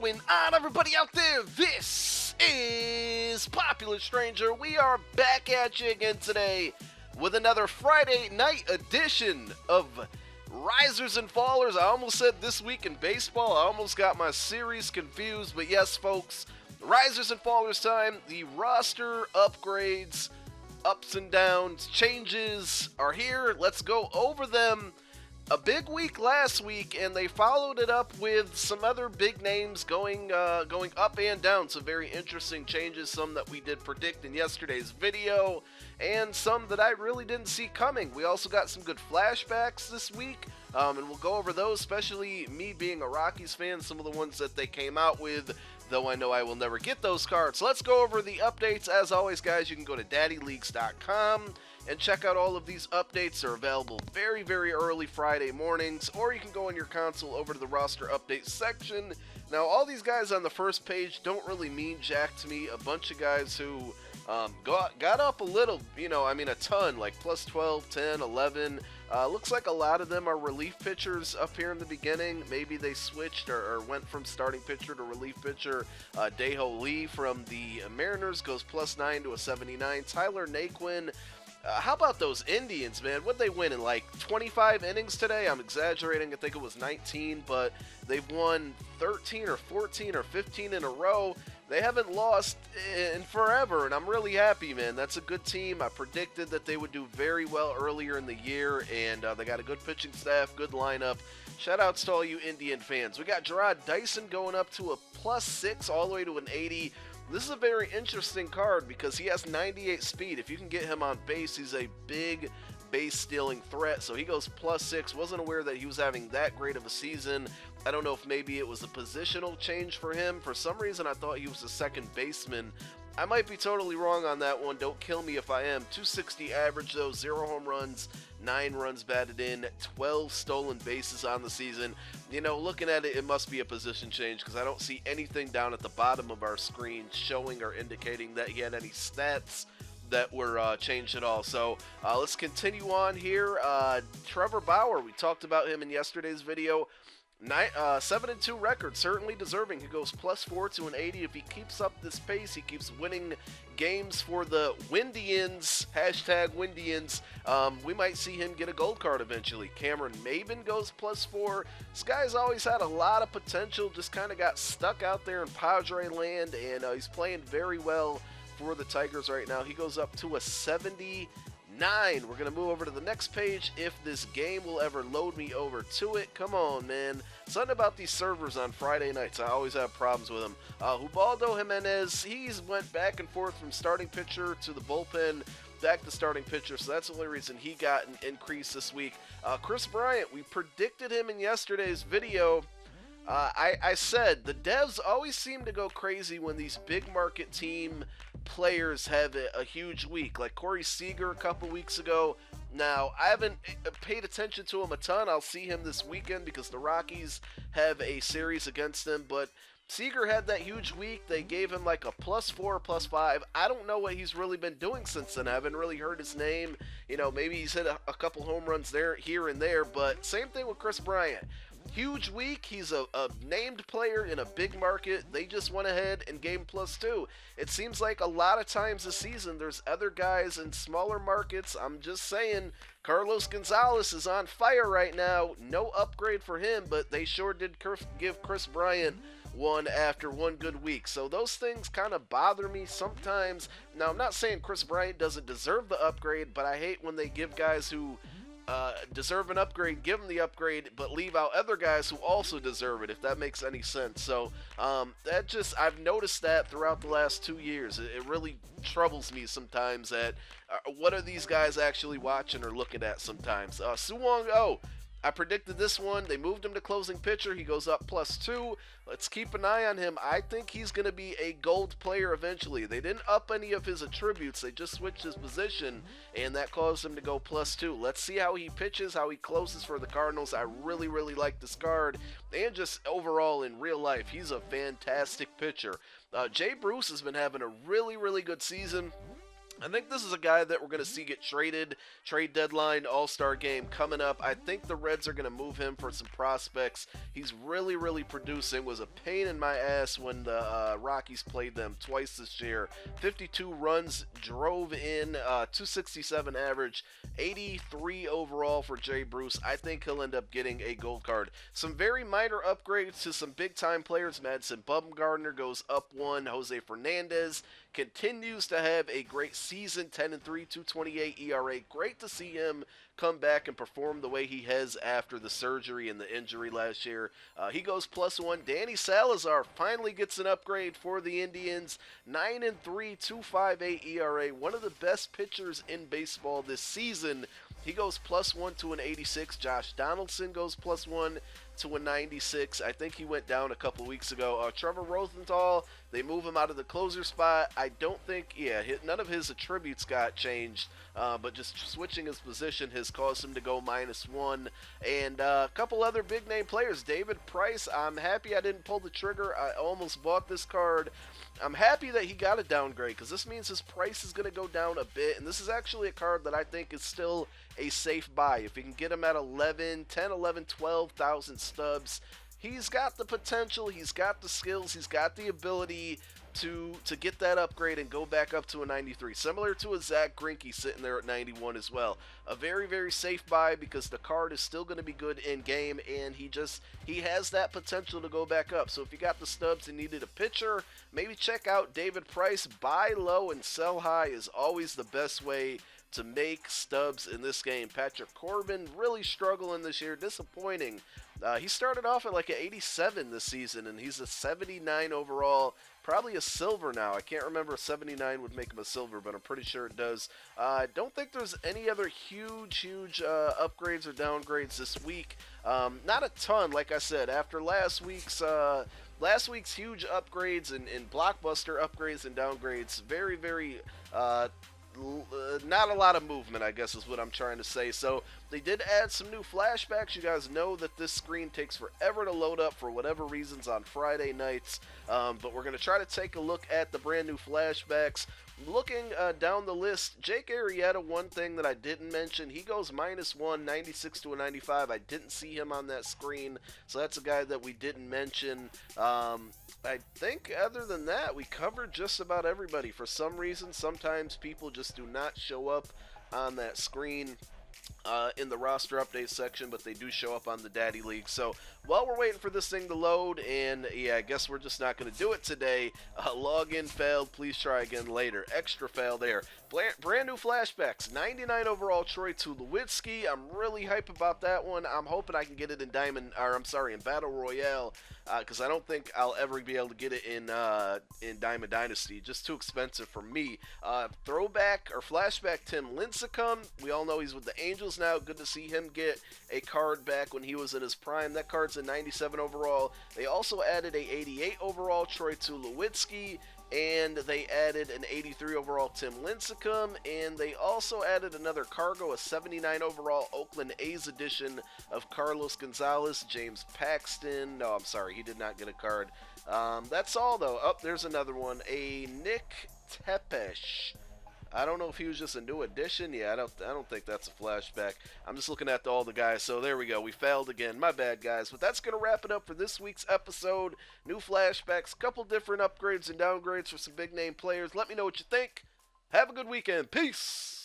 going on, everybody out there? This is Popular Stranger. We are back at you again today with another Friday night edition of Risers and Fallers. I almost said this week in baseball. I almost got my series confused, but yes, folks, Risers and Fallers time. The roster upgrades, ups and downs, changes are here. Let's go over them. A big week last week, and they followed it up with some other big names going up and down. Some very interesting changes, some that we did predict in yesterday's video, and some that I really didn't see coming. We also got some good flashbacks this week, and we'll go over those, especially me being a Rockies fan, some of the ones that they came out with, though I know I will never get those cards. So let's go over the updates. As always, guys, you can go to daddyleagues.com and check out all of these updates. They're available very, very early Friday mornings, or you can go on your console over to the roster update section. Now, all these guys on the first page don't really mean jack to me. A bunch of guys who got up a little, a ton, like plus 12, 10, 11. Looks like a lot of them are relief pitchers up here in the beginning. Maybe they switched or went from starting pitcher to relief pitcher. Daeho Lee from the Mariners goes plus 9 to a 79. Tyler Naquin. How about those Indians, man? What'd they win in, like 25 innings today? I'm exaggerating. I think it was 19, but they've won 13 or 14 or 15 in a row. They haven't lost in forever, and I'm really happy, man. That's a good team. I predicted that they would do very well earlier in the year, and they got a good pitching staff, good lineup. Shout-outs to all you Indian fans. We got Gerard Dyson going up to a plus 6 all the way to an 80. This is a very interesting card because he has 98 speed. If you can get him on base, he's a big base-stealing threat. So he goes plus 6. Wasn't aware that he was having that great of a season. I don't know if maybe it was a positional change for him. For some reason, I thought he was a second baseman. I might be totally wrong on that one. Don't kill me if I am. 260 average, though. 0 home runs, 9 runs batted in, 12 stolen bases on the season. Looking at it, it must be a position change because I don't see anything down at the bottom of our screen showing or indicating that he had any stats that were changed at all. So let's continue on here. Trevor Bauer, we talked about him in yesterday's video. 7-2 record, certainly deserving. He goes plus 4 to an 80. If he keeps up this pace, he keeps winning games for the Windians, hashtag Windians. We might see him get a gold card eventually. Cameron Maben goes plus 4. This guy's always had a lot of potential, just kind of got stuck out there in Padre land, and he's playing very well for the Tigers right now. He goes up to a 79. We're going to move over to the next page if this game will ever load me over to it. Come on, man. Something about these servers on Friday nights. I always have problems with them. Ubaldo Jimenez, he's went back and forth from starting pitcher to the bullpen, back to starting pitcher, so that's the only reason he got an increase this week. Chris Bryant, we predicted him in yesterday's video. I said the devs always seem to go crazy when these big market team players have a huge week, like Corey Seager a couple weeks ago. Now, I haven't paid attention to him a ton. I'll see him this weekend because the Rockies have a series against them, but Seager had that huge week. They gave him like a plus 4, plus 5. I don't know what he's really been doing since then. I haven't really heard his name. Maybe he's hit a couple home runs there, here and there, but same thing with Chris Bryant. Huge week. He's a named player in a big market. They just went ahead and gave him plus 2. It seems like a lot of times this season there's other guys in smaller markets. I'm just saying, Carlos Gonzalez is on fire right now. No upgrade for him, but they sure did give Chris Bryant one after one good week. So those things kind of bother me sometimes. Now, I'm not saying Chris Bryant doesn't deserve the upgrade, but I hate when they give guys who deserve an upgrade, give them the upgrade, but leave out other guys who also deserve it, if that makes any sense. So I've noticed that throughout the last 2 years. It really troubles me sometimes that what are these guys actually watching or looking at sometimes. Suwong Oh, I predicted this one. They moved him to closing pitcher. He goes up plus 2. Let's keep an eye on him. I think he's going to be a gold player eventually. They didn't up any of his attributes. They just switched his position, and that caused him to go plus 2. Let's see how he pitches, how he closes for the Cardinals. I really, really like this card. And just overall in real life, he's a fantastic pitcher. Jay Bruce has been having a really, really good season. I think this is a guy that we're going to see get traded, trade deadline, all-star game coming up. I think the Reds are going to move him for some prospects. He's really, really producing. Was a pain in my ass when the Rockies played them twice this year. 52 runs, drove in, 267 average, 83 overall for Jay Bruce. I think he'll end up getting a gold card. Some very minor upgrades to some big-time players. Madison Bumgarner goes up one. Jose Fernandez continues to have a great season, 10-3, 2.28 ERA. Great to see him come back and perform the way he has after the surgery and the injury last year. He goes +1. Danny Salazar finally gets an upgrade for the Indians, 9-3, 2.58 ERA. One of the best pitchers in baseball this season. He goes +1 to an 86. Josh Donaldson goes +1 to a 96. I think he went down a couple weeks ago. Trevor Rosenthal, they move him out of the closer spot. I don't think, none of his attributes got changed, but just switching his position has caused him to go -1. And a couple other big name players. David Price, I'm happy I didn't pull the trigger. I almost bought this card. I'm happy that he got a downgrade because this means his price is going to go down a bit. And this is actually a card that I think is still a safe buy. If you can get him at 12,000 stubs, he's got the potential, he's got the skills, he's got the ability to get that upgrade and go back up to a 93. Similar to a Zach Greinke sitting there at 91 as well. A very, very safe buy because the card is still going to be good in game, and he has that potential to go back up. So if you got the stubs and needed a pitcher, maybe check out David Price. Buy low and sell high is always the best way to make stubs in this game. Patrick Corbin really struggling this year, disappointing. He started off at like an 87 this season, and he's a 79 overall, probably a silver now. I can't remember if 79 would make him a silver, but I'm pretty sure it does. I don't think there's any other huge upgrades or downgrades this week. Not a ton, like I said, after last week's huge upgrades and blockbuster upgrades and downgrades. Very, very not a lot of movement, I guess is what I'm trying to say. So they did add some new flashbacks. You guys know that this screen takes forever to load up for whatever reasons on Friday nights, but we're going to try to take a look at the brand new flashbacks. Looking down the list, Jake Arrieta, one thing that I didn't mention, he goes -1, 96 to a 95. I didn't see him on that screen, so that's a guy that we didn't mention. I think other than that, we covered just about everybody. For some reason, sometimes people just do not show up on that screen in the roster update section, but they do show up on the Daddy League. So while we're waiting for this thing to load, and I guess we're just not going to do it today. Login failed. Please try again later. Extra fail there. Brand new flashbacks. 99 overall Troy Tulowitzki. I'm really hype about that one. I'm hoping I can get it in in Battle Royale, because I don't think I'll ever be able to get it in Diamond Dynasty. Just too expensive for me. Throwback or flashback Tim Lincecum. We all know he's with the Angels now. Good to see him get a card back when he was in his prime. That card's a 97 overall. They also added a 88 overall Troy Tulowitzki, and they added an 83 overall Tim Lincecum, and they also added another cargo, a 79 overall Oakland A's edition of Carlos Gonzalez, James Paxton. No, I'm sorry, he did not get a card. That's all, though. Oh, there's another one, a Nick Tepesh. I don't know if he was just a new addition. Yeah, I don't think that's a flashback. I'm just looking at all the guys. So there we go. We failed again. My bad, guys. But that's going to wrap it up for this week's episode. New flashbacks, couple different upgrades and downgrades for some big name players. Let me know what you think. Have a good weekend. Peace.